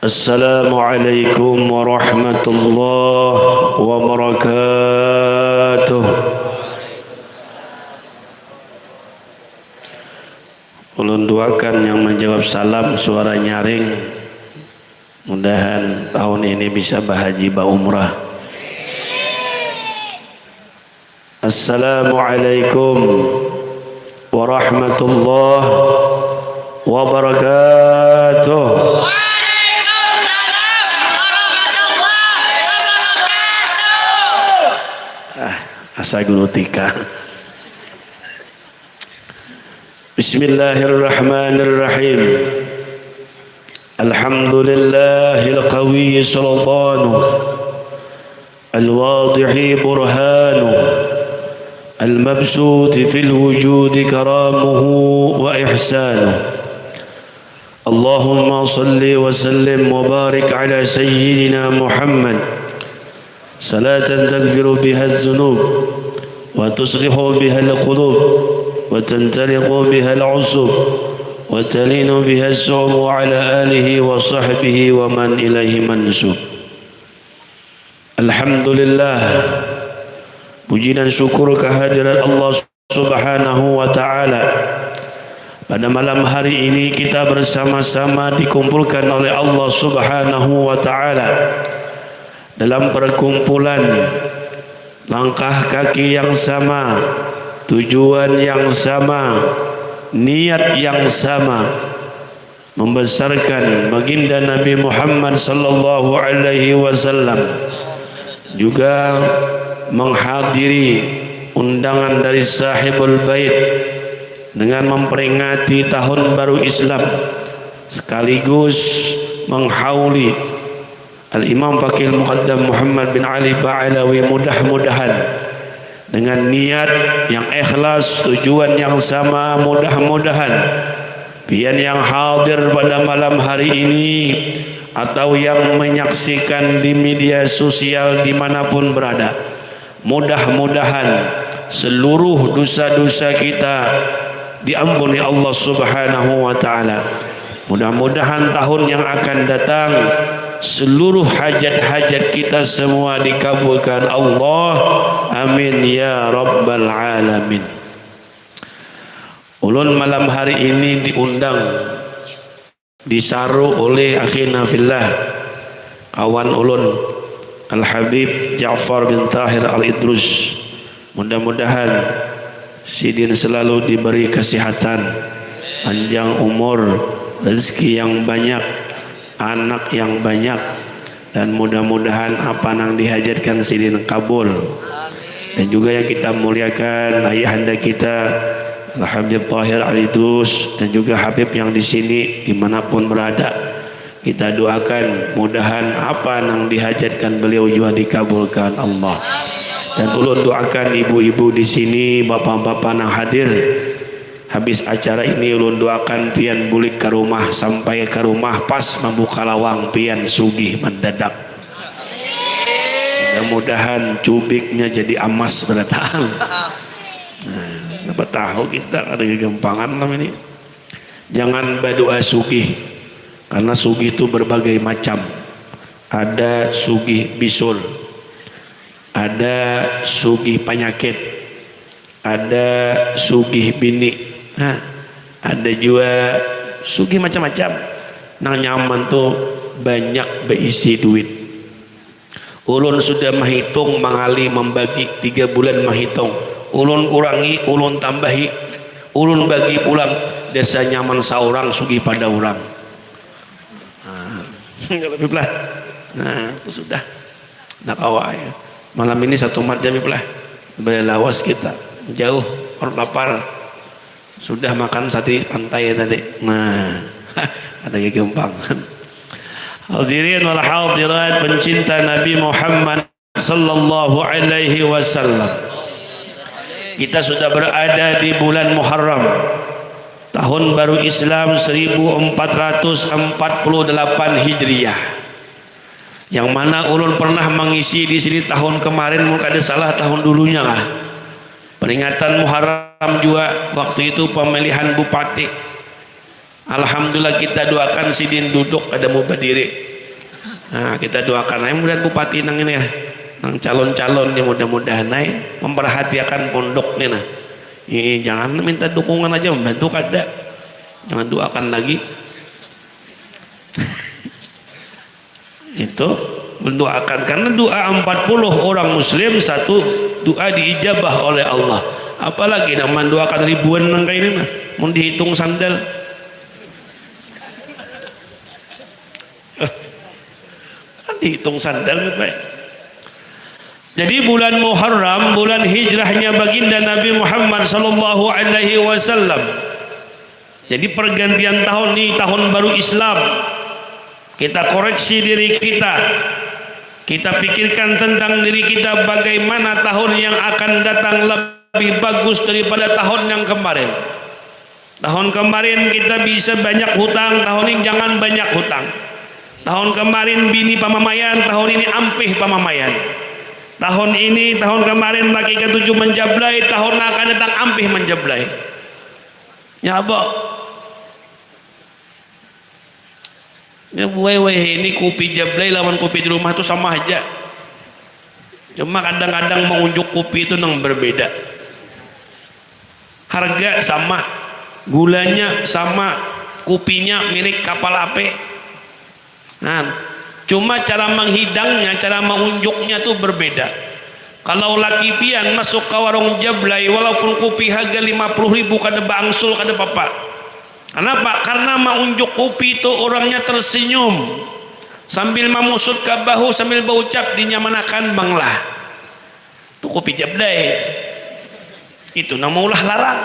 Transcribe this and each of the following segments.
Assalamualaikum warahmatullahi wabarakatuh. Ulun doakan yang menjawab salam suara nyaring, mudahan tahun ini bisa bahaji ba umrah. Assalamualaikum warahmatullahi wabarakatuh. Asa guru tika. Bismillahirrahmanirrahim. Alhamdulillahil qawiyyi sultanu, al-wadihi burhanu, al-mabsuti fil wujudi karamuhu wa ihsanu. Allahumma salli wa sallim wa barik ala sayyidina Muhammad salatan taghfiru biha az-zunub wa tusrihu biha al-qulub wa tantaliqu biha al-usub wa talinu biha as-su'um wa ala alihi wa sahbihi wa man ilaihi mansub. Alhamdulillah, puji dan syukur kehadirat Allah Subhanahu wa taala. Pada malam hari ini kita bersama-sama dikumpulkan oleh Allah Subhanahu wa taala dalam perkumpulan langkah kaki yang sama, tujuan yang sama, niat yang sama, membesarkan baginda Nabi Muhammad sallallahu alaihi wasallam, juga menghadiri undangan dari sahibul bait dengan memperingati tahun baru Islam, sekaligus menghauli Al-Imam Faqih Muqaddam Muhammad bin Ali Ba'alawi, mudah-mudahan dengan niat yang ikhlas, tujuan yang sama, mudah-mudahan pian yang hadir pada malam hari ini atau yang menyaksikan di media sosial dimanapun berada, mudah-mudahan seluruh dosa-dosa kita diampuni Allah Subhanahu wa taala. Mudah-mudahan tahun yang akan datang seluruh hajat-hajat kita semua dikabulkan Allah, amin ya rabbal alamin. Ulun malam hari ini diundang, disaru oleh akhina fillah, kawan ulun Al-Habib Ja'far bin Tahir Al-Idrus. Mudah-mudahan Sidin selalu diberi kesehatan, panjang umur, rezeki yang banyak, anak yang banyak, dan mudah-mudahan apa yang dihajatkan Sidin kabul. Dan juga yang kita muliakan ayahanda kita Al-Habib Tahir Al-Idrus, dan juga Habib yang di sini dimanapun berada, kita doakan mudahan apa yang dihajatkan beliau juga dikabulkan Allah. Dan ulun doakan ibu-ibu di sini, bapak-bapak yang hadir. Habis acara ini ulun doakan pian bulik ke rumah, sampai ke rumah pas membuka lawang pian sugih mendadak. Mudah-mudahan cubiknya jadi emas berdatang. Nah, apa tahu kita ada kegampangan lah ini. Jangan berdoa sugih, karena sugih itu berbagai macam. Ada sugih bisul, ada sugih penyakit, ada sugih bini, ada juga sugih macam-macam. Nang nyaman tuh banyak berisi duit. Ulun sudah menghitung, mengali, membagi 3 bulan menghitung. Ulun kurangi, ulun tambahi, ulun bagi pulang. Desa nyaman seorang sugih pada orang. Lebih pelah. Nah itu sudah. Nak awak ya. Malam ini satu mat jam lah, berlawas kita jauh orang lapar, sudah makan sate pantai tadi. Nah ada kegampangan. Hadirin wal hadirat, pencinta Nabi Muhammad sallallahu alaihi wasallam, kita sudah berada di bulan Muharram, tahun baru Islam 1448 Hijriah, yang mana ulun pernah mengisi di sini tahun kemarin, mungkin ada salah tahun dulunya lah. Peringatan Muharram juga, waktu itu pemilihan bupati. Alhamdulillah kita doakan Sidin duduk, ada mubadiri. Nah, kita doakan aja mudah bupati nang ini ya, nang calon-calon yang mudah-mudahan naik memperhatikan pondok nih nah. Jangan minta dukungan aja, membantu kada. Jangan doakan lagi. Itu mendoakan, karena doa 40 orang muslim satu doa diijabah oleh Allah. Apalagi nak mendoakan ribuan nang kayak ini nah, mau dihitung sandal. Dihitung sandal baik. Jadi bulan Muharram, bulan hijrahnya baginda Nabi Muhammad sallallahu alaihi wasallam. Jadi pergantian tahun ini tahun baru Islam. Kita koreksi diri kita. Kita pikirkan tentang diri kita, bagaimana tahun yang akan datang lebih bagus daripada tahun yang kemarin. Tahun kemarin kita bisa banyak hutang, tahun ini jangan banyak hutang. Tahun kemarin bini pamamayan, tahun ini ampih pamamayan. Tahun ini, tahun kemarin laki ke-7 menjablai, tahun akan datang ampih menjablai. Ya apa? Ya buai ini kopi jablai lawan kopi di rumah itu sama aja. Cuma kadang-kadang mengunjuk kopi itu yang berbeda. Harga sama, gulanya sama, kopinya milik kapal api. Nah, cuma cara menghidangnya, cara mengunjuknya tuh berbeda. Kalau laki pian masuk ke warung jablai, walaupun kopi harga 50.000 kada bangsul kada apa-apa. Kenapa? Karena mengunjuk kopi itu orangnya tersenyum sambil memusut ke bahu sambil berucap dinyamanakan banglah. Itu kopi jablai. Itu namaulah larang.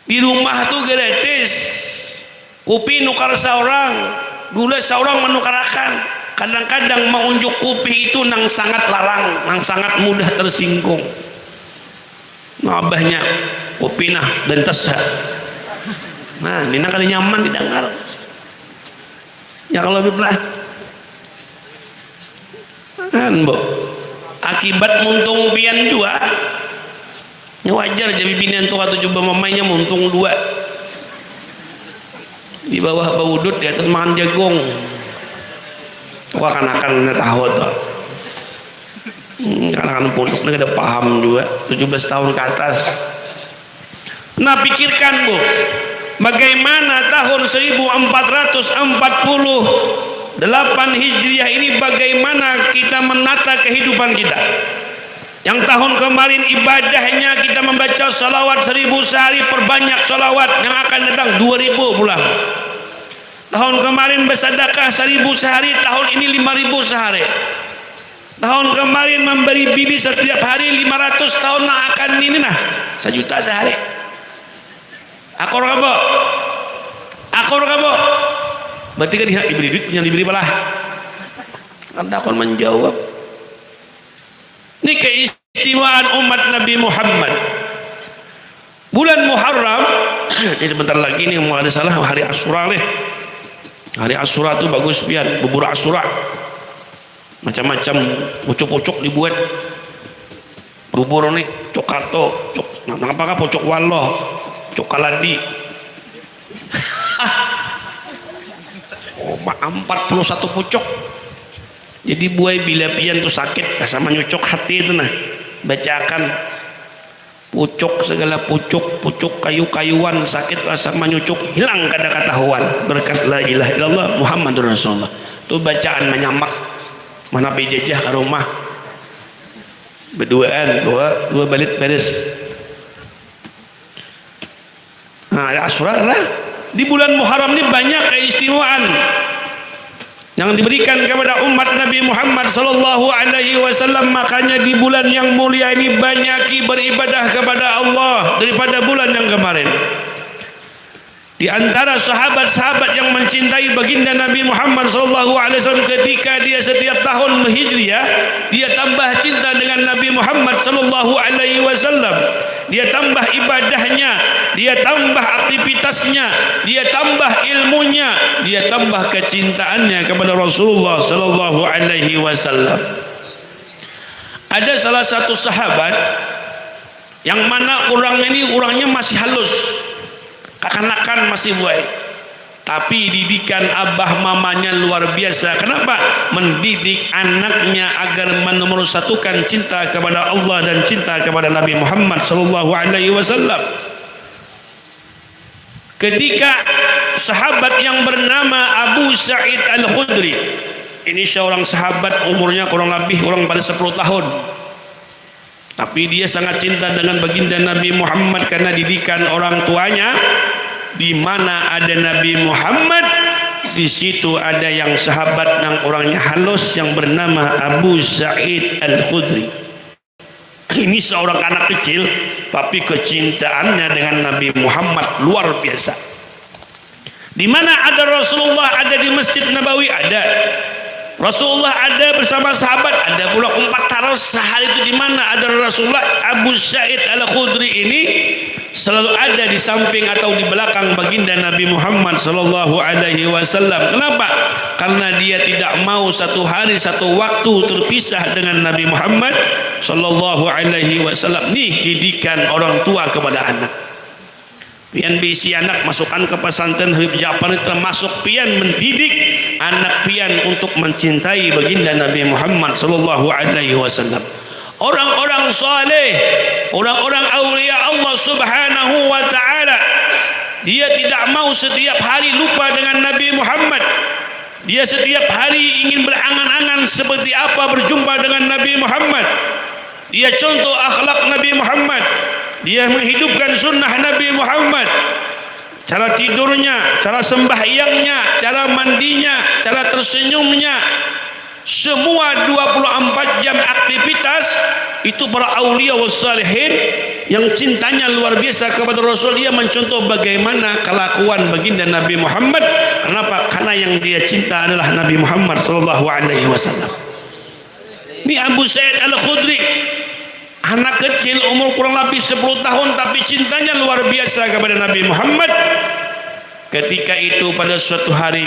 Di rumah tuh gratis. Kopi nukar seorang, gula seorang menukarakan. Kadang-kadang mengunjuk kopi itu nang sangat larang, nang sangat mudah tersinggung. Nah, abahnya kopi nah dan tesa. Nah, ini nang kali nyaman didengar. Ya kalau belah. Kan, Bu. Akibat muntung pian dua. Ya wajar jadi binian tua tuh coba mamanya muntung dua. Di bawah baudut, di atas makan jagung. Wah, akan tahu tuh. Anak-anak pondok ini ada paham juga, 17 tahun ke atas. Nah, pikirkan Bu, bagaimana tahun 1448 Hijriah ini, bagaimana kita menata kehidupan kita. Yang tahun kemarin ibadahnya kita membaca salawat 1000 sehari, perbanyak salawat, yang akan datang 2000 pulang. Tahun kemarin bersedekah 1000 sehari, tahun ini 5000 sehari. Tahun kemarin memberi bini setiap hari 500, tahun yang akan ini nah 1 juta sehari. Akor kamu, akor kamu. Berarti kan diberi duit, yang diberi malah. Anda akan menjawab. Ini keistimewaan umat Nabi Muhammad. Bulan Muharram, ini sebentar lagi nih mau ada salah hari Asyura nih. Hari Asyura itu bagus pian, bubur Asyura. Macam-macam pucuk-pucuk dibuat. Bubur nih, cokato, apakah pucuk waloh, cokaladi. Oh, 41 pucuk. Jadi buai bila pian tuh sakit sama nyucuk hati itu nah, bacakan pucuk segala pucuk kayu-kayuan sakit rasa menyucuk hilang kada ketahuan berkat la ilaha illallah Muhammadur Rasulullah. Tuh bacaan menyamak mana bejajah ke rumah berduaan dua balit beres. Nah, Asyura lah di bulan Muharram ini banyak keistimewaan yang diberikan kepada umat Nabi Muhammad sallallahu alaihi wasallam. Makanya di bulan yang mulia ini banyaki beribadah kepada Allah daripada bulan yang kemarin. Di antara sahabat-sahabat yang mencintai baginda Nabi Muhammad sallallahu alaihi wasallam, ketika dia setiap tahun Hijriah, dia tambah cinta dengan Nabi Muhammad sallallahu alaihi wasallam. Dia tambah ibadahnya, dia tambah aktivitasnya, dia tambah ilmunya, dia tambah kecintaannya kepada Rasulullah sallallahu alaihi wasallam. Ada salah satu sahabat yang mana orangnya masih halus, kekanakan masih buai. Tapi didikan abah mamanya luar biasa. Kenapa? Mendidik anaknya agar menomorsatukan cinta kepada Allah dan cinta kepada Nabi Muhammad sallallahu alaihi wasallam. Ketika sahabat yang bernama Abu Sa'id Al-Khudri, ini seorang sahabat umurnya kurang lebih pada 10 tahun. Tapi dia sangat cinta dengan baginda Nabi Muhammad karena didikan orang tuanya. Di mana ada Nabi Muhammad, di situ ada yang sahabat yang orangnya halus yang bernama Abu Sa'id Al-Khudri. Ini seorang anak kecil, tapi kecintaannya dengan Nabi Muhammad luar biasa. Di mana ada Rasulullah, ada di Masjid Nabawi, ada Rasulullah, ada bersama sahabat, ada pula 4 taros sehari itu. Di mana ada Rasulullah, Abu Sa'id Al-Khudri ini selalu ada di samping atau di belakang baginda Nabi Muhammad sallallahu alaihi wasallam. Kenapa? Karena dia tidak mau satu hari satu waktu terpisah dengan Nabi Muhammad sallallahu alaihi wasallam. Nih didikan orang tua kepada anak. Pian bisi anak masukkan ke pesantren Habib Ja'far, termasuk pian mendidik anak pian untuk mencintai baginda Nabi Muhammad sallallahu alaihi wasallam. Orang-orang saleh, orang-orang aulia Allah Subhanahu wa taala, dia tidak mau setiap hari lupa dengan Nabi Muhammad. Dia setiap hari ingin berangan-angan seperti apa berjumpa dengan Nabi Muhammad. Dia contoh akhlak Nabi Muhammad. Dia menghidupkan sunnah Nabi Muhammad. Cara tidurnya, cara sembahyangnya, cara mandinya, cara tersenyumnya, semua 24 jam aktivitas itu para aulia wassalihin yang cintanya luar biasa kepada Rasul. Dia mencontoh bagaimana kelakuan baginda Nabi Muhammad. Kenapa? Karena yang dia cinta adalah Nabi Muhammad sallallahu alaihi wasallam. Ini Abu Sa'id Al-Khudri, anak kecil umur kurang lebih 10 tahun, tapi cintanya luar biasa kepada Nabi Muhammad. Ketika itu pada suatu hari,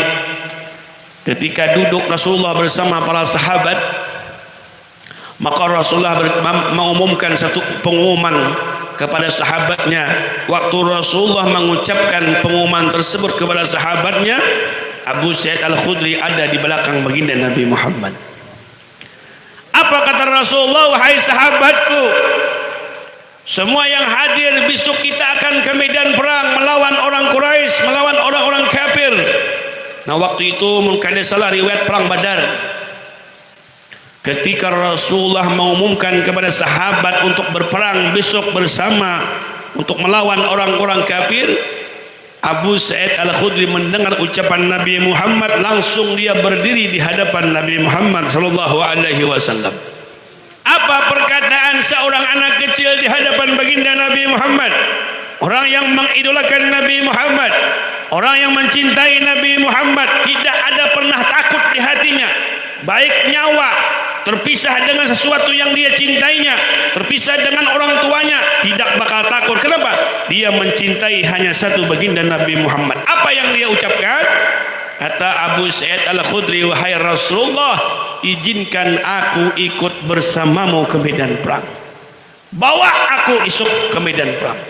ketika duduk Rasulullah bersama para sahabat, maka Rasulullah mengumumkan satu pengumuman kepada sahabatnya. Waktu Rasulullah mengucapkan pengumuman tersebut kepada sahabatnya, Abu Sa'id Al-Khudri ada di belakang baginda Nabi Muhammad. Apa kata Rasulullah? Wahai sahabatku, semua yang hadir besok kita akan ke medan perang melawan orang Quraisy, melawan orang-orang kafir. Nah waktu itu mungkin ada salah riwayat perang Badar. Ketika Rasulullah mengumumkan kepada sahabat untuk berperang besok bersama untuk melawan orang-orang kafir, Abu Sa'id Al-Khudri mendengar ucapan Nabi Muhammad, langsung dia berdiri di hadapan Nabi Muhammad sallallahu alaihi wasallam. Apa perkataan seorang anak kecil di hadapan baginda Nabi Muhammad? Orang yang mengidolakan Nabi Muhammad, orang yang mencintai Nabi Muhammad, tidak ada pernah takut di hatinya, baik nyawa terpisah dengan sesuatu yang dia cintainya, terpisah dengan orang tuanya, tidak bakal takut. Kenapa? Dia mencintai hanya satu, baginda Nabi Muhammad. Apa yang dia ucapkan? Kata Abu Sa'id Al-Khudri, wahai Rasulullah, izinkan aku ikut bersamamu ke medan perang, bawa aku esok ke medan perang.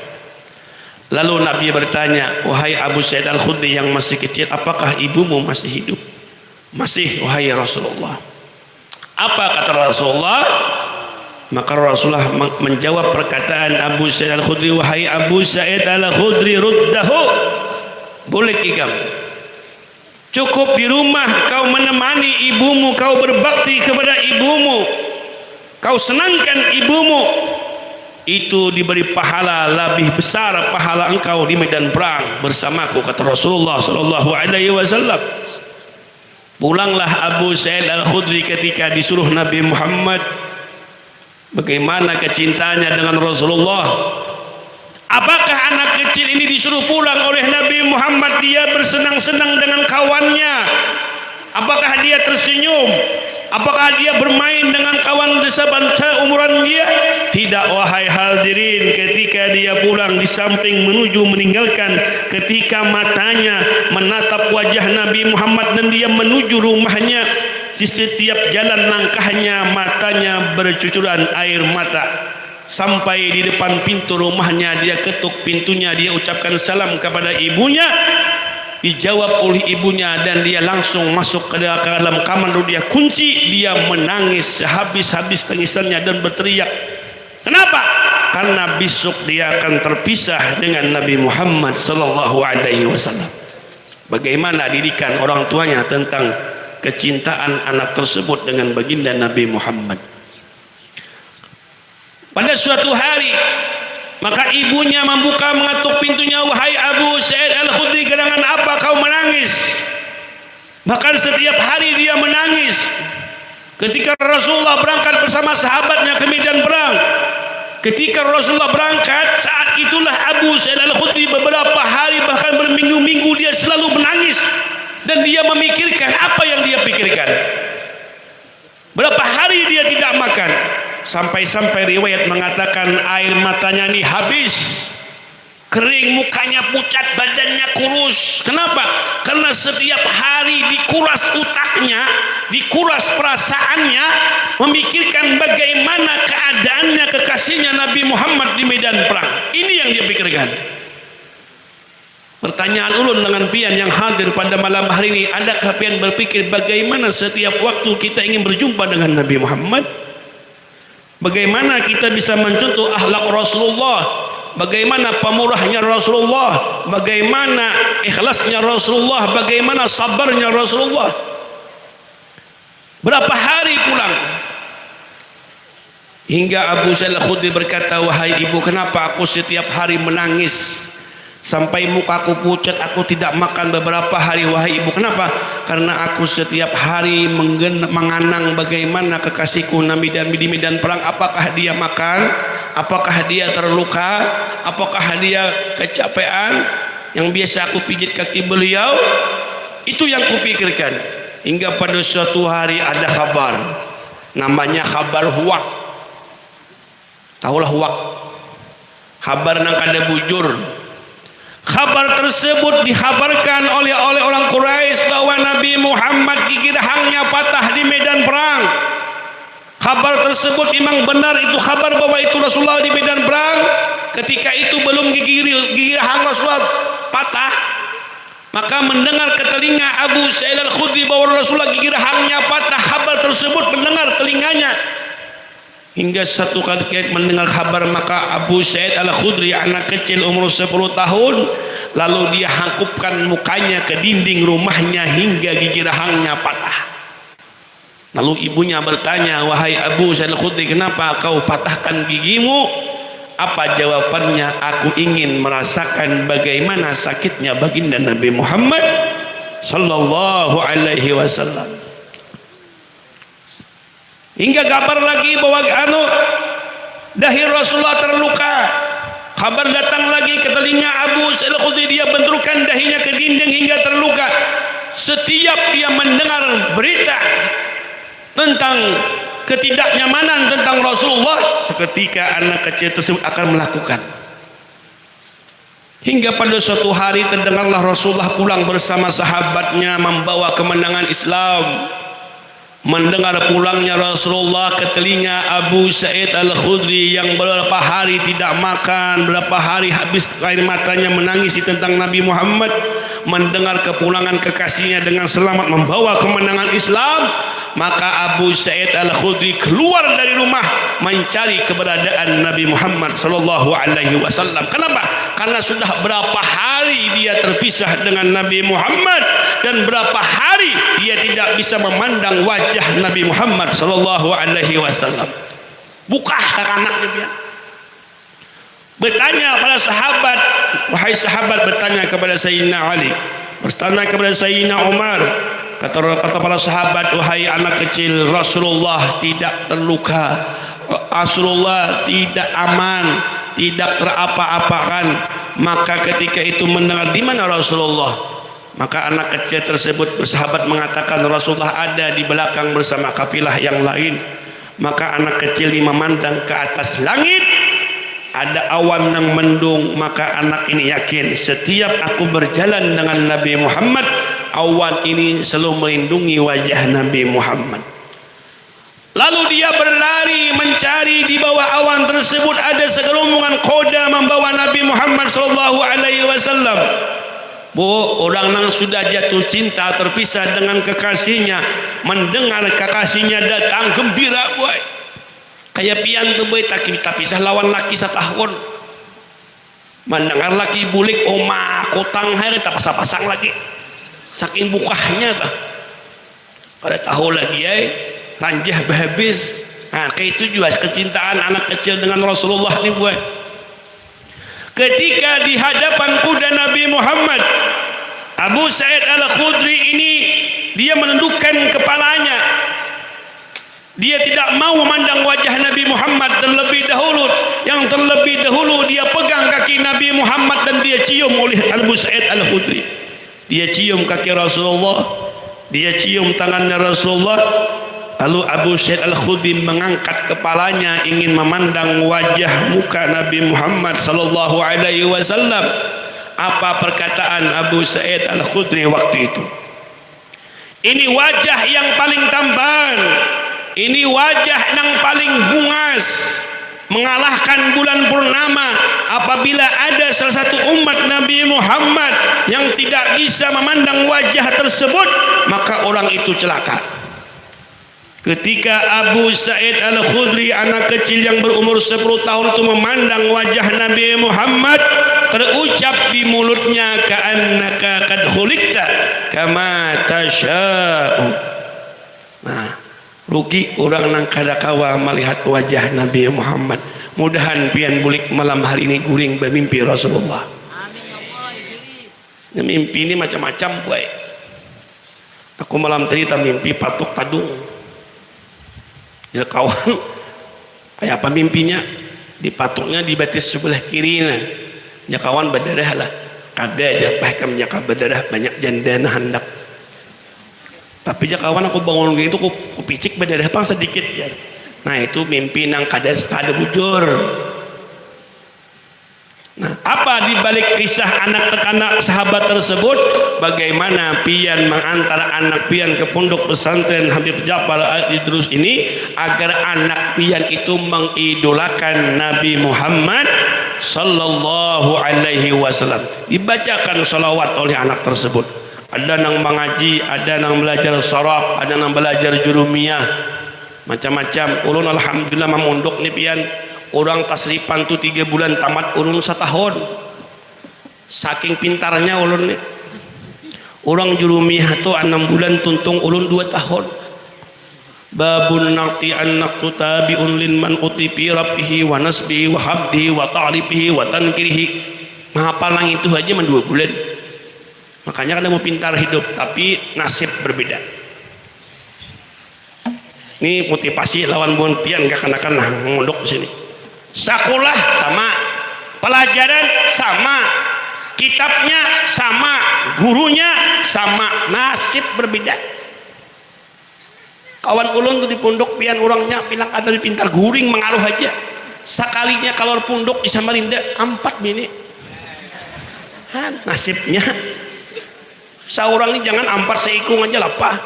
Lalu Nabi bertanya, wahai Abu Sa'id Al-Khudri yang masih kecil, apakah ibumu masih hidup? Masih, wahai Rasulullah. Apa kata Rasulullah? Maka Rasulullah menjawab perkataan Abu Sa'id Al-Khudri, wahai Abu Sa'id Al-Khudri, ruddahu, boleh kamu cukup di rumah, kau menemani ibumu, kau berbakti kepada ibumu, kau senangkan ibumu, itu diberi pahala lebih besar pahala engkau di medan perang bersamaku, kata Rasulullah sallallahu alaihi wasallam. Pulanglah Abu Sa'id Al-Khudri ketika disuruh Nabi Muhammad bagaimana kecintanya dengan Rasulullah. Apakah anak kecil ini disuruh pulang oleh Nabi Muhammad dia bersenang-senang dengan kawannya? Apakah dia tersenyum? Apakah dia bermain dengan kawan seumuran dia? Tidak, wahai hadirin. Ketika dia pulang di samping menuju meninggalkan, ketika matanya menatap wajah Nabi Muhammad dan dia menuju rumahnya, di setiap jalan langkahnya matanya bercucuran air mata. Sampai di depan pintu rumahnya, dia ketuk pintunya, dia ucapkan salam kepada ibunya. dijawab oleh ibunya dan dia langsung masuk ke dalam kamar lalu dia kunci. Dia menangis sehabis-habis tangisannya dan berteriak. Kenapa? Karena besok dia akan terpisah dengan Nabi Muhammad sallallahu alaihi wasallam. Bagaimana didikan orang tuanya tentang kecintaan anak tersebut dengan baginda Nabi Muhammad. Pada suatu hari maka ibunya membuka mengetuk pintunya. Wahai Abu Sa'id Al-Khudri, gerangan apa kau menangis? Bahkan setiap hari dia menangis. Ketika Rasulullah berangkat bersama sahabatnya ke medan perang, ketika Rasulullah berangkat, saat itulah Abu Sa'id Al-Khudri beberapa hari bahkan berminggu-minggu dia selalu menangis. Dan dia memikirkan apa yang dia pikirkan. Berapa hari dia tidak makan, sampai-sampai riwayat mengatakan air matanya ini habis, kering, mukanya pucat, badannya kurus. Kenapa? Karena setiap hari dikuras otaknya, dikuras perasaannya, memikirkan bagaimana keadaannya kekasihnya Nabi Muhammad di medan perang. Ini yang dia pikirkan. Pertanyaan ulun dengan pian yang hadir pada malam hari ini, adakah pian berpikir bagaimana setiap waktu kita ingin berjumpa dengan Nabi Muhammad? Bagaimana kita bisa mencontoh akhlak Rasulullah? Bagaimana pemurahnya Rasulullah? Bagaimana ikhlasnya Rasulullah? Bagaimana sabarnya Rasulullah? Berapa hari pulang? Hingga Abu Sa'id Al-Khudri berkata, wahai ibu, kenapa aku setiap hari menangis sampai mukaku pucat, aku tidak makan beberapa hari? Wahai ibu, kenapa? Karena aku setiap hari menganang bagaimana kekasihku Nabi dan di medan perang. Apakah dia makan? Apakah dia terluka? Apakah dia kecapean? Yang biasa aku pijit kaki beliau. Itu yang kupikirkan. Hingga pada suatu hari ada kabar, namanya kabar huwak. Tahulah huwak, kabar nang kada bujur. Kabar tersebut dikhabarkan oleh orang Quraisy bahwa Nabi Muhammad gigi rahangnya patah di medan perang. Kabar tersebut memang benar, itu kabar bahwa itu Rasulullah di medan perang. Ketika itu belum gigi rahang Rasulullah patah, maka mendengar ke telinga Abu Sa'id Al-Khudri bahwa Rasulullah gigi rahangnya patah. Kabar tersebut mendengar telinganya. Hingga satu kali mendengar kabar, maka Abu Sa'id Al-Khudri, anak kecil umur 10 tahun, lalu dia hangkupkan mukanya ke dinding rumahnya hingga gigi rahangnya patah. Lalu ibunya bertanya, wahai Abu Sa'id Al-Khudri, kenapa kau patahkan gigimu? Apa jawabannya? Aku ingin merasakan bagaimana sakitnya baginda Nabi Muhammad sallallahu alaihi wasallam. Hingga kabar lagi bahwa dahi Rasulullah terluka. Kabar datang lagi ke telinga Abu Sa'id Al-Khudri, dia benturkan dahinya ke dinding hingga terluka. Setiap dia mendengar berita tentang ketidaknyamanan tentang Rasulullah, seketika anak kecil tersebut akan melakukan. Hingga pada suatu hari terdengarlah Rasulullah pulang bersama sahabatnya membawa kemenangan Islam. Mendengar pulangnya Rasulullah ke telinga Abu Sa'id Al-Khudri yang beberapa hari tidak makan, berapa hari habis air matanya menangisi tentang Nabi Muhammad, mendengar kepulangan kekasihnya dengan selamat membawa kemenangan Islam, maka Abu Sa'id Al-Khudri keluar dari rumah mencari keberadaan Nabi Muhammad sallallahu alaihi wasallam. Kenapa? Karena sudah berapa hari dia terpisah dengan Nabi Muhammad dan berapa hari dia tidak bisa memandang wajah Nabi Muhammad sallallahu alaihi wasallam. Buka anaknya dia. Bertanya pada sahabat, wahai sahabat, bertanya kepada Sayyidina Ali, bertanya kepada Sayyidina Umar. Kata para sahabat, wahai anak kecil, Rasulullah tidak terluka, Rasulullah tidak aman, tidak terapa-apakan. Maka ketika itu mendengar di mana Rasulullah, maka anak kecil tersebut bersahabat mengatakan Rasulullah ada di belakang bersama kafilah yang lain. Maka anak kecil ini memandang ke atas langit, ada awan yang mendung. Maka anak ini yakin, setiap aku berjalan dengan Nabi Muhammad, awan ini selalu melindungi wajah Nabi Muhammad. Lalu dia berlari mencari di bawah awan tersebut ada segerombolan kuda membawa Nabi Muhammad sallallahu alaihi wasallam. Bu, orang nang sudah jatuh cinta terpisah dengan kekasihnya, mendengar kekasihnya datang gembira boy. Kayak pian tuh boy tak pisah lawan laki setahun. Mendengar laki bulik oma kotang hari tak pasang-pasang lagi. Saking bukahnya tah. Pada tahu lagi ranjah habis. Nah, kayak itu juga kecintaan anak kecil dengan Rasulullah nih boy. Ketika di hadapan kuda Nabi Muhammad, Abu Sa'id Al-Khudri ini dia menundukkan kepalanya. Dia tidak mau memandang wajah Nabi Muhammad terlebih dahulu. Yang terlebih dahulu dia pegang kaki Nabi Muhammad dan dia cium oleh Abu Sa'id Al-Khudri. Dia cium kaki Rasulullah, dia cium tangannya Rasulullah. Lalu Abu Sa'id Al-Khudri mengangkat kepalanya ingin memandang wajah muka Nabi Muhammad sallallahu alaihi wasallam. Apa perkataan Abu Sa'id Al-Khudri waktu itu? Ini wajah yang paling tampan, ini wajah yang paling bungas, mengalahkan bulan purnama. Apabila ada salah satu umat Nabi Muhammad yang tidak bisa memandang wajah tersebut, maka orang itu celaka. Ketika Abu Sa'id Al-Khudri anak kecil yang berumur 10 tahun itu memandang wajah Nabi Muhammad, terucap di mulutnya ka'annaka qad khuliqta kama tasya'u. Nah, rugi orang nang kada kawa melihat wajah Nabi Muhammad. Mudahan pian bulik malam hari ini guring bermimpi Rasulullah. Amin ya Allah. Mimpi ini macam-macam boy. Aku malam tadi tak mimpi patuk tadung. Jadi kawan kayak apa mimpinya, dipatuknya di batis sebelah kiri nah. Ya kawan berdarah lah, kada aja bahkan jaka berdarah banyak janda hendak. Tapi jaka kawan aku bangun gitu aku picik berdarah pang sedikit ya. Nah itu mimpi nang kada bujur. Nah, apa di balik kisah anak-anak sahabat tersebut? Bagaimana pian mengantar anak pian ke pondok pesantren Habib Ja'far Al-Idrus ini agar anak pian itu mengidolakan Nabi Muhammad sallallahu alaihi wasallam. Dibacakan salawat oleh anak tersebut. Ada yang mengaji, ada yang belajar saraf, ada yang belajar jurumiyah, macam-macam. Ulun alhamdulillah memondok nih pian. Orang tasrifan tuh 3 bulan tamat ulun 1 tahun. Saking pintarnya ulun nih. Orang jurumiyah tuh 6 bulan tuntung ulun 2 tahun. Babun naqti an-naqtu tabi'un lin man utipi rabbihi wa nasbihi wa habdihi wa ta'rifihi wa tankirihi. Menghafal lang itu aja 2 bulan. Makanya kan mau pintar hidup tapi nasib berbeda. Ini motivasi lawan buan pian gak kenakan mondok di sini. Sekolah sama, pelajaran sama, kitabnya sama, gurunya sama, nasib berbeda. Kawan ulun tuh di pondok pian orangnya bilang ada pintar guring mengaruh aja. Sekalinya kalau pondok di Samarinda 4 bini. Nasibnya seorang ini jangan 4 seikung aja lapah.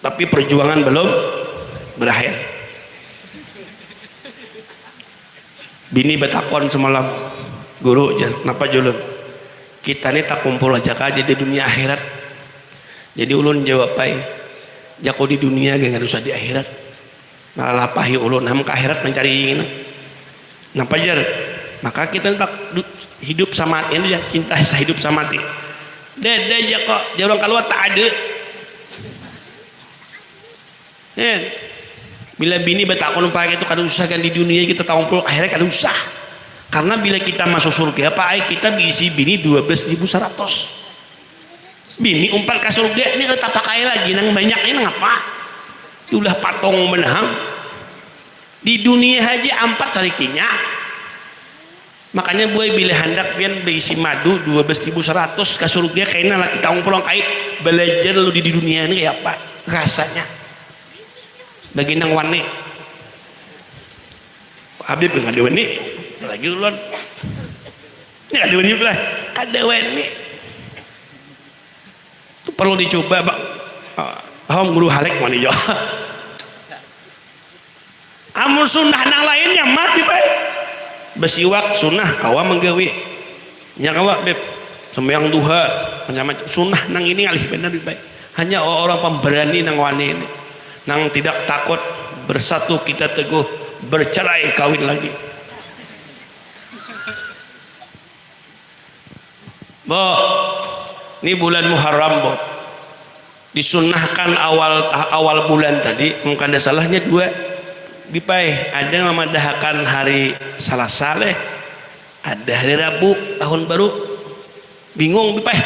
Tapi perjuangan belum berakhir. Bini betakon semalam, guru kenapa julun? Kita ini tak kumpul aja aja di dunia akhirat. Jadi ulun jawab pai, jago di dunia gak usah di akhirat. Malah lapahi ulun ham ke akhirat mencari ini. Napa jar? Maka kita tak hidup sama ini ya, cinta hidup sama mati. Dede aja kok, jarang keluar tak ada. Bila bini betakon pakai itu kada usah kan di dunia kita tampil akhirnya kada usah. Karena bila kita masuk surga apa kita diisi bini 12.100. Bini umpan ke surga ini kita pakai lagi nang banyak ini ngapa? Ulah patong menang. Di dunia aja 4 sarikinya. Makanya boy bila hendak pian berisi madu 12.100 ke surga kayaknya lah kita pulang kait belajar lu di dunia ini kayak apa rasanya. Bagi nang wani Habib nggak ada wani lagi ulun ini ada wani lah ada wani itu perlu dicoba bang. Guru halek wani jo amun sunnah nang lainnya mati baik besiwak sunnah kawa menggawi nya kawa beb sembahyang duha macam-macam sunnah nang ini alih benar lebih baik. Hanya orang pemberani nang wani ini nang tidak takut bersatu kita teguh, bercerai kawin lagi. Bo, ini bulan Muharram, Bo. Disunnahkan awal bulan tadi, mungkin ada salahnya dua. Bipai, ada memadahkan hari Selasa, ada hari Rabu tahun baru. Bingung Bipai.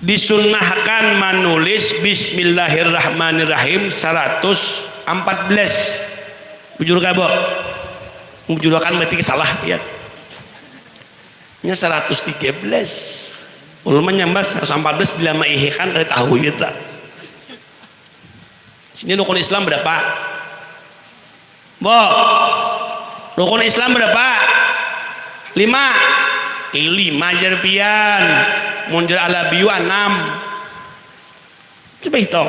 Disunnahkan menulis Bismillahirrahmanirrahim 114. Bujur ka, Bo? Bujurkan berarti salah ya. Nya 113 ulama nyambas 114 bila maihikan dari tahu ya tak. Sini rukun Islam berapa? Bo, rukun Islam berapa? 5. 5 jerpian munjur ala biu 6. Coba hitung.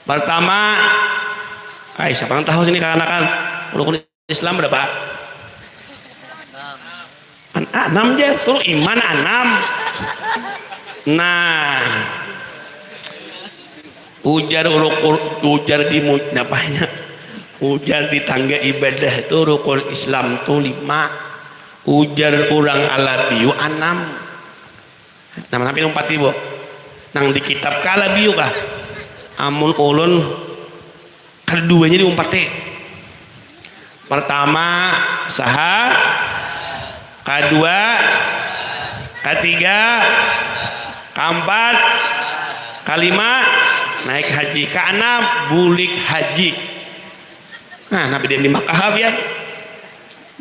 Pertama siapa yang tahu sini kanak-kanak rukun Islam berapa? 6 aja, terus iman 6. Nah, ujar di napanya, ujar di tangga ibadah itu rukun Islam tuh 5. Ujar orang alabiu 6. Nama nabi umpat ibu, nang di kitab kalabiu kah? Amun ulun keduanya diumpat. Pertama saha, kedua, ketiga, keempat, kelima naik haji, keenam bulik haji. Nah, Nabi dia 5 kahab ya.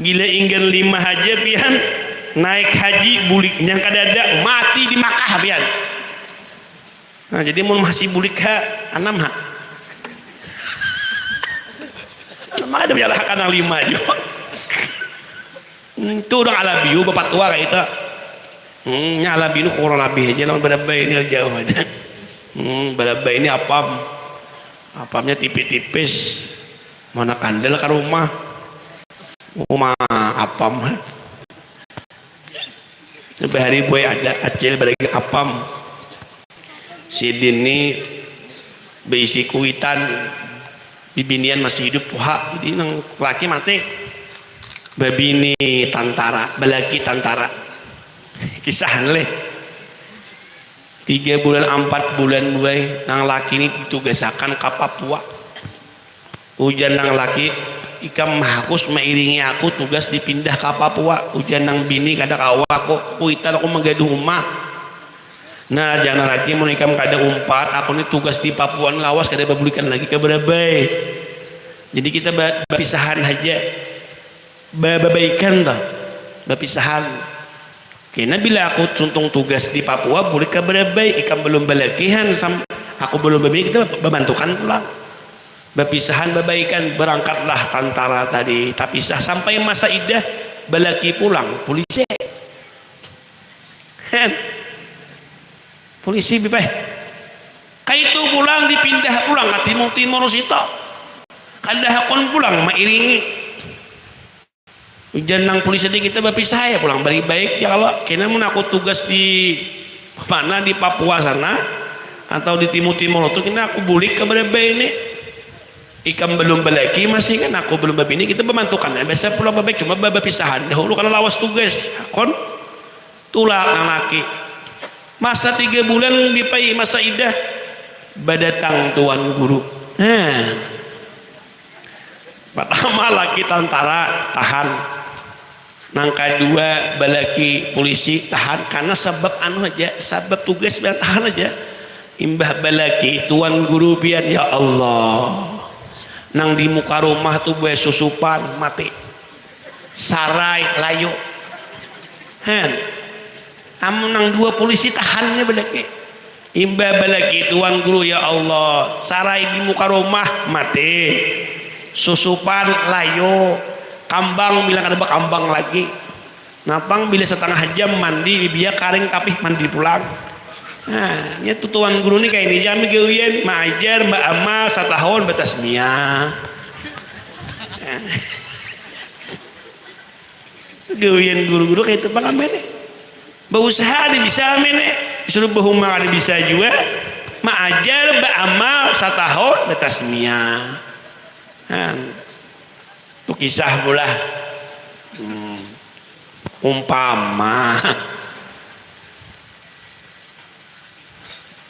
Gila ingin 5 haji pian naik haji buliknya kadada mati di Makkah pian. Nah, jadi mun masih bulik ha 6 ha. Maka ada biarlah kana 5 juga. Itu orang alabiu bapak tua kayak itu. Nya alabiu kurang lebih aja lawan berabai ini jauh ada. Berabai ini apamnya tipis-tipis. Mana kandel ke rumah. Rumah apam. Bahari boy ada acil bagi apam. Si Dini berisi kuitan. Bibinian masih hidup puha. Jadi nang laki mati. Babini tantara, balaki tantara. Kisahan leh. 3 bulan 4 bulan buai nang laki ini ditugasakan ke Papua. Hujan nang laki ikam mahakus mairingi aku tugas dipindah ke Papua. Hujan nang bini kada kawa aku kuitan aku menggaduh rumah. Nah jangan lagi mau ikam kada umpat aku ini tugas di Papua lawas kada babulikan lagi ke Berabai. Jadi kita berpisahan aja. Babaikan dah berpisahan. Karena bila aku tuntung tugas di Papua boleh ke Berabai ikan belum balakihan aku belum babini kita membantukan pulang berpisahan babaikan berangkatlah tantara tadi tapi sampai masa idah balaki pulang polisi polisi bipeh kayak itu pulang dipindah pulang ke timur sito kada hakon pulang mairingi. Hujan nang polisi kita berpisah ya pulang balik baik ya kalau kena mun aku tugas di mana di Papua sana atau di timur itu kena aku bulik ke Berabai ini ikam belum balaki masih kan aku belum babini kita membantukan ya biasa pulang baik cuma berpisahan dahulu karena lawas tugas kon tulak nang laki masa 3 bulan dipai masa idah badatang tuan guru. Pertama laki tantara tahan. Nang kedua balaki polisi tahan karena sebab sebab tugas biar tahan aja. Imbah balaki tuan guru biar ya Allah. Nang di muka rumah tuh buat susupan mati. Sarai layu. Amun nang 2 polisi tahannya balaki. Imbah balaki tuan guru ya Allah. Sarai di muka rumah mati. Susupan layu. Kambang bilang ada kambang lagi. Napang bila setengah jam mandi biar karing tapi mandi pulang. Nah, ini tuan guru nih kayak ini jami gawian maajar mbak amal satahun batasmia. Gawian guru-guru kayak itu bang nih. Berusaha ada bisa mene, disuruh berhumah ada bisa juga. Maajar beramal satahun betasmiyah. Itu kisah pula. Umpama.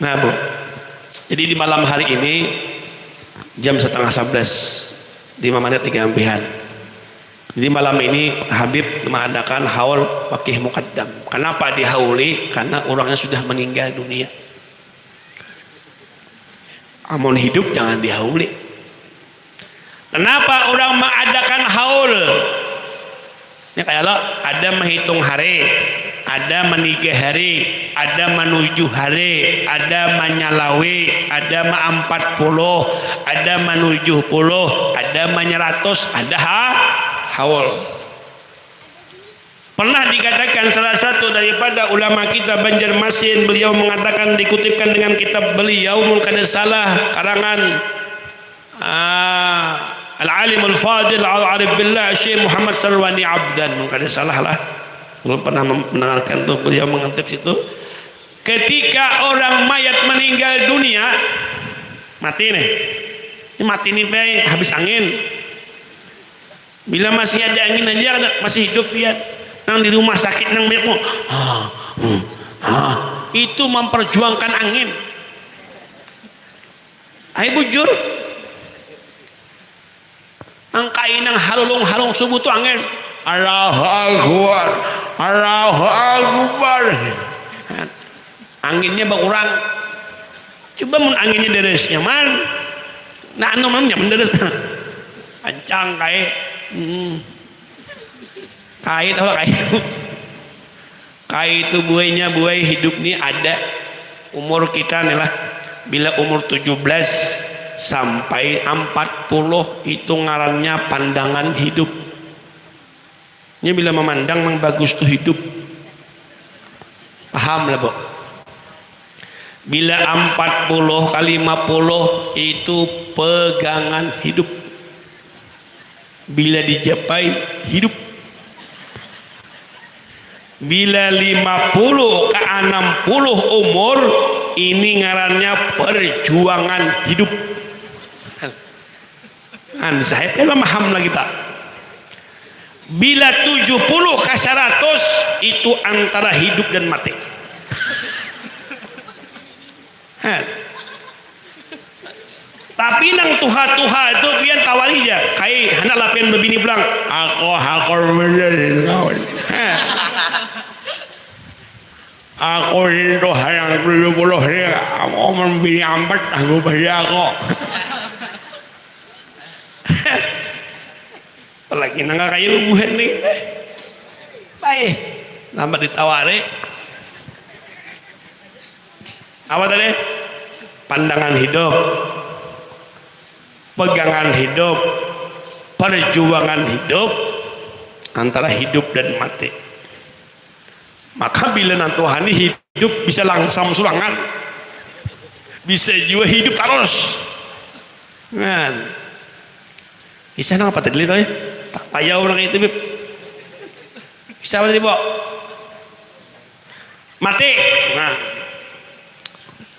Nah Bu, jadi di malam hari ini jam 10:30, 5 menit 3 ampihan. Jadi malam ini Habib mengadakan haul Faqih Muqaddam. Kenapa dihauli? Karena orangnya sudah meninggal dunia. Amun hidup jangan dihauli. Kenapa orang mengadakan haul? Ini kayak lo ada menghitung hari, ada menikah hari, ada menuju hari, ada menyalawi, ada me-40, ada menuju puluh, ada me-100, ada haul. Pernah dikatakan salah satu daripada ulama kita Banjarmasin, beliau mengatakan, dikutipkan dengan kitab beliau mungkin salah karangan Al-Alim Al-Fadil Al-Arif Billah Syekh Muhammad Sarwani Abdan, mungkin salah lah. Belum pernah mendengarkan tuh beliau mengutip situ. Ketika orang mayat meninggal dunia, mati nih. Ini mati nih habis angin. Bila masih ada angin aja masih hidup dia. Nang di rumah sakit nang banyak itu memperjuangkan angin. Ayo bujur angkai nang halung subuh tu angin. Allahu Akbar, Allahu Akbar. Anginnya berkurang. Coba mun anginnya deres nyaman. Nah anu mah nyaman deres. Ancang kae. Kai tahu lah kai itu buainya buai hidup nih ada umur kita nih lah, bila umur 17 sampai 40 itu ngarannya pandangan hidup. Ini bila memandang memang bagus tuh hidup, paham lah Bu. Bila 40 kali 50 itu pegangan hidup, bila dijapai hidup. Bila 50 ke 60 umur ini ngarannya perjuangan hidup. Saya paham lagi tak. Bila 70 ke 100 itu antara hidup dan mati. Tapi nang tuha-tuha itu pian tawali aja. Kai hendak lapian berbini pulang. Aku hakor bener kawan. Aku itu hayang 70 dia. Aku membini ampat aku bayar aku. Lagi nang kayak lubuhan nih. Baik. Nambah ditawari. Apa tadi? Pandangan hidup. Pegangan hidup, perjuangan hidup, antara hidup dan mati. Maka bila nantuhani hidup bisa langsam sulangan, bisa juga hidup terus. Kan? Kisah nang apa tadi itu ya? Tak payah orang itu bib. Kisah apa tadi Bu? Mati. Nah.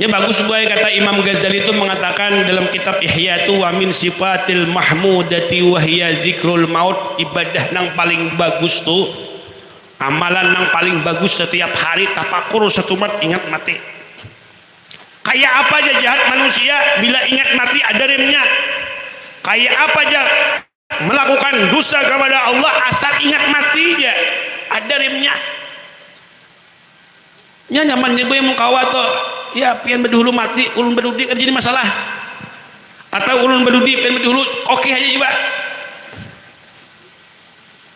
Ini bagus buat kata Imam Ghazali itu mengatakan dalam kitab Ihya itu wa min sifatil mahmudati wa hiya zikrul maut, ibadah nang paling bagus tuh, amalan nang paling bagus setiap hari tafakur satu mat ingat mati. Kayak apa aja jahat manusia bila ingat mati ada remnya. Kayak apa aja melakukan dosa kepada Allah asal ingat mati aja ada remnya. Nya nyaman gue mau kawat tuh. Ya pian berdahulu mati ulun berdudi kan jadi masalah, atau ulun berdudi pian berdahulu oke aja juga.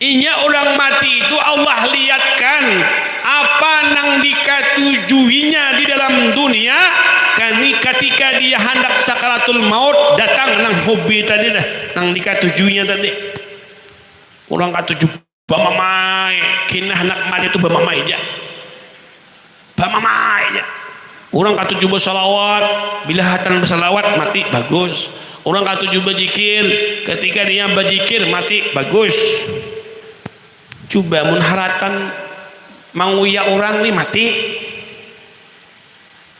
Inya orang mati itu Allah lihatkan apa nang dikatujuinya di dalam dunia kani ketika dia hendak sakaratul maut datang nang hobi tadi dah nang dikatujuinya tadi orang katuju bamamai kina hendak mati itu bamamai aja bamamai aja. Orang katuju bersalawat, bila hatan bersalawat mati bagus. Orang katuju berzikir, ketika dia berzikir mati bagus. Coba mun haratan manguya orang nih mati,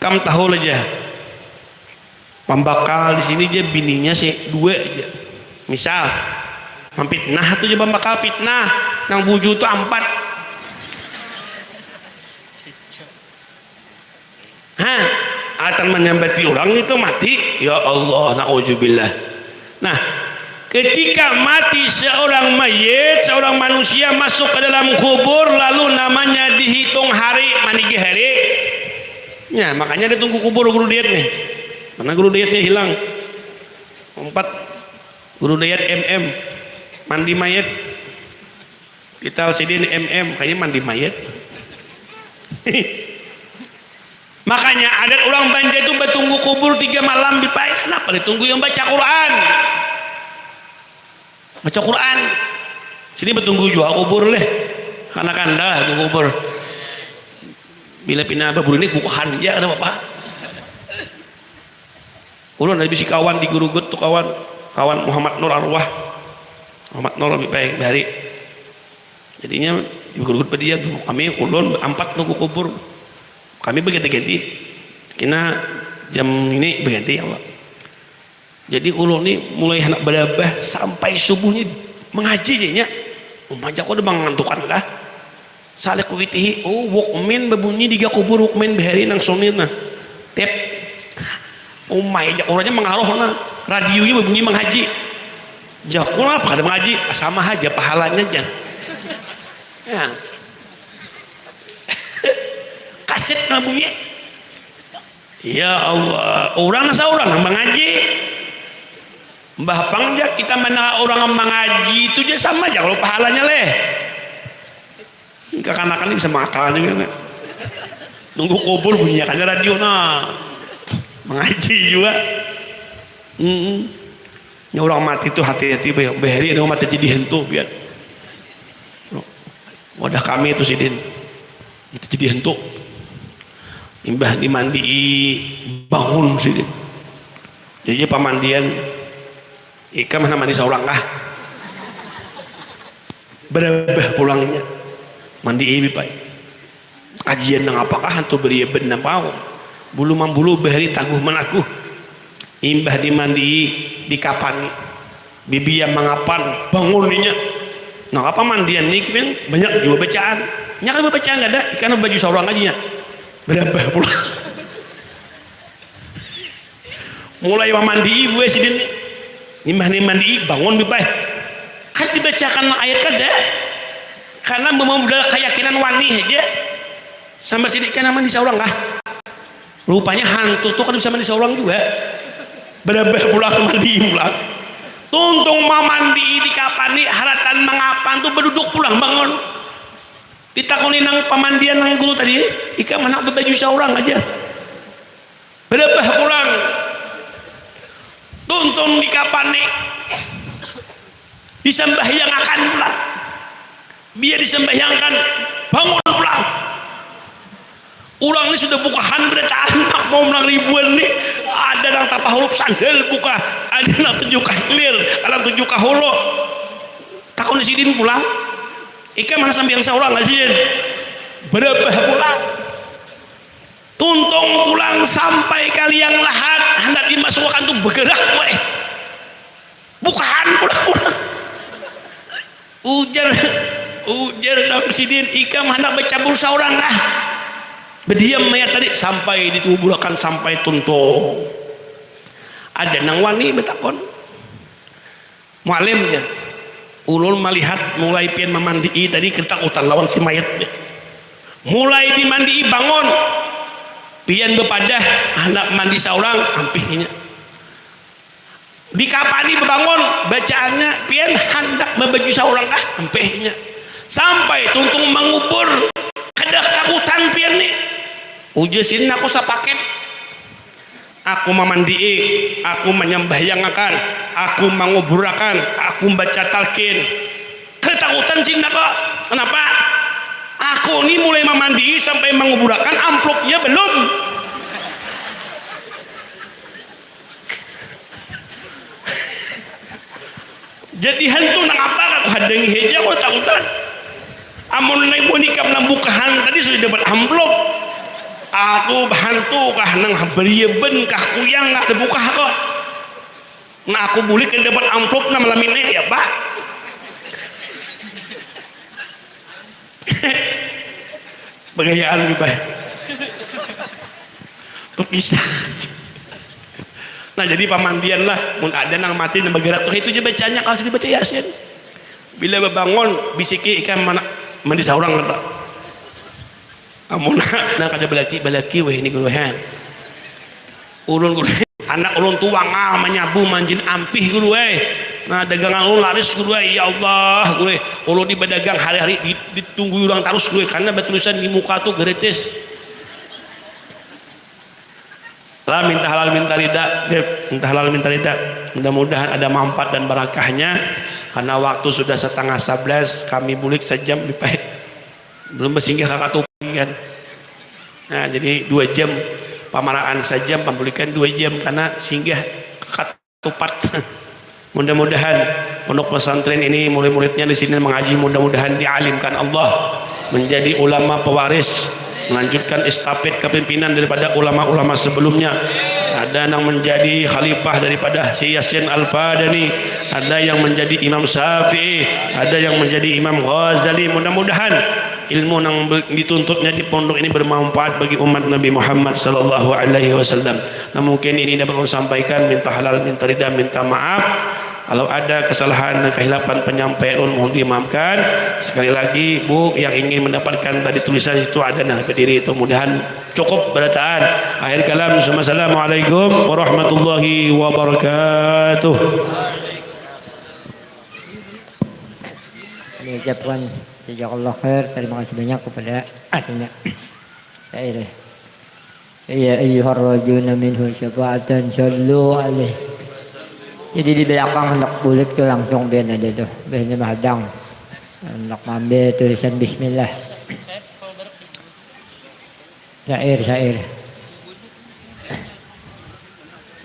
kamu tahu aja pembakal di sini dia bininya sih 2 aja, misal fitnah tuh dia pembakal fitnah nang buju tuh 4. Hah, akan menyambati orang itu mati, ya Allah, na'udzubillah. Nah, ketika mati seorang mayit, seorang manusia masuk ke dalam kubur, lalu namanya dihitung hari, manigi hari. Ya, makanya dia tunggu kubur guru diet nih. Mana guru dietnya hilang? 4 guru diet MM mandi mayat. Kita sidin MM kayaknya mandi mayat. Makanya adat orang Banjar itu bertunggu kubur 3 malam di pai. Kenapa ditunggu yang baca Quran? Baca Quran. Sini bertunggu jual kubur leh. Karena kanda tunggu kubur. Bila pindah babur ini bukan aja ada bapak. Ulun ada bisi kawan di Gurugut tuh kawan Muhammad Nur Arwah. Muhammad Nur lebih baik dari. Jadinya di Gurugut dia kami ulun 4 tunggu kubur. Kami berganti-ganti, kena jam ini berganti ya Allah. Jadi ulun ini mulai anak berabah sampai subuhnya mengaji jadinya. Umajak kok udah mengantukan kah? Salek kuitihi, oh wokmen berbunyi di kubur wokmen behari nang sonir nah. Tep, umay orangnya mengaruh nah. Radionya berbunyi mengaji. Jakul apa kada mengaji? Sama aja pahalanya aja. Ya. Kaset bunyi. Ya Allah, orang seorang mengaji. Mbah Pang dia kita mana orang mengaji itu dia sama aja kalau pahalanya leh. Kekanakan ini bisa makan juga. Tunggu kubur bunyi kan radio nah. Mengaji juga. Ini orang mati itu hati-hati behari ada mati jadi hentu biar. Wadah kami itu sidin. Itu jadi hentu. Imbah dimandi bangun sih. Jadi pamandian ika mana mandi seorang kah? Berabah pulangnya mandi ibi pai. Kajian nang apakah hantu beri benar pau. Bulu mambulu behari taguh menakuh. Imbah dimandi dikapani. Bibi yang mangapan bangun ninya. Nah apa mandian nih kan banyak juga bacaan. Nyakal bacaan enggak ada ikan baju seorang aja nya. Berabah pulang. Mulai mandi ibu ya sidin. Nimah mandi bangun bipai. Kan dibacakan ayat kada. Karena memudahkan keyakinan wani aja. Sampai sidin kan mandi seorang kah? Rupanya hantu tuh kan bisa mandi seorang juga. Berabah pulang mandi pulang. Tuntung mandi di kapan nih haratan mengapan tuh berduduk pulang bangun. Ditakoni nang pamandian nang guru tadi, ika mana berbaju seorang aja. Berabah pulang. Tuntun di kapan nih. Disembahyangkan pulang. Biar disembahyangkan bangun pulang. Ulang ini sudah buka berita anak mau menang ribuan nih. Ada yang tapah huruf sandal buka, ada yang 7 kahlir, ada 7 kaholo. Takon sidin pulang. Ika mana sambil seorang aja. Berabah pulang. Tuntung pulang sampai kaliang lahat hendak dimasukkan tuh bergerak weh. Bukan pulang. Ujar dan sidin ika hendak bercabur seorang lah. Berdiam mayat tadi sampai dituburakan sampai tuntung. Ada nang wani betakon. Mualimnya. Ulun melihat mulai pian memandii tadi ketakutan lawan si mayat. Mulai dimandii bangun. Pian bepadah anak mandi seorang ampihnya. Dikapani berbangun bacaannya pian hendak berbaju seorang kah ampihnya. Sampai tuntung mengubur kada takutan pian nih. Ujesin aku sapaket. Aku memandii, aku menyembahyangakan, aku menguburakan, aku membaca talqin. Ketakutan sih kok. Kenapa? Aku ini mulai memandii sampai menguburakan amplopnya belum. Jadi hantu nang apa kata hadangi heja aku takutan. Amun naik nikah lambukahan tadi sudah dapat amplop. Aku hantu kah nang berieben kah kuyang kah dibuka kok. Nah aku bulik kan dapat amplop na malam ini ya Pak. Begayaan lebih baik. Terpisah. Nah jadi pamandian lah, mun ada nang mati nang bergerak itu aja bacanya kalau sedih baca Yasin. Bila bangun bisiki ikan mana mandi saurang lah. Amun nah kada balaki weh ini guru han. Ulun guru anak ulun tuang menyabu manjin ampih guru nah dagangan ulun laris guru ya Allah guru ulun di berdagang hari-hari ditunggu orang terus guru karena bertulisan di muka tuh gratis. Lah minta halal minta rida, minta halal minta rida. Mudah-mudahan ada manfaat dan barakahnya. Karena waktu sudah 10:30 kami bulik sejam dipahit. Belum bersinggah kakak tupi kan. Nah jadi 2 jam pamaraan sejam pembulikan 2 jam karena singgah kakak tupat. Mudah-mudahan pondok pesantren ini murid-muridnya di sini mengaji mudah-mudahan dialimkan Allah menjadi ulama pewaris, melanjutkan estafet kepimpinan daripada ulama-ulama sebelumnya. Ada yang menjadi khalifah daripada Syekh Yasin Al-Fadani, ada yang menjadi Imam Syafi'i, ada yang menjadi Imam Ghazali. Mudah-mudahan ilmu yang dituntutnya di pondok ini bermanfaat bagi umat Nabi Muhammad sallallahu alaihi wasallam. Nah mungkin ini dapat saya sampaikan, minta halal minta ridha minta maaf. Kalau ada kesalahan dan kehilapan penyampaian mohon dimaafkan. Sekali lagi Bu yang ingin mendapatkan tadi tulisan itu ada nah berdiri itu mudahan cukup berataan. Akhir kalam assalamualaikum warahmatullahi wabarakatuh. Ucapkan jazakallah khair, terima kasih banyak kepada adanya. Ya ayyuhar rajuna minhu syafa'atan sallu alaihi. Jadi di belakang hendak bulik tuh langsung ben ada tuh, bennya mahadang. Hendak ngambil tulisan bismillah. Syair.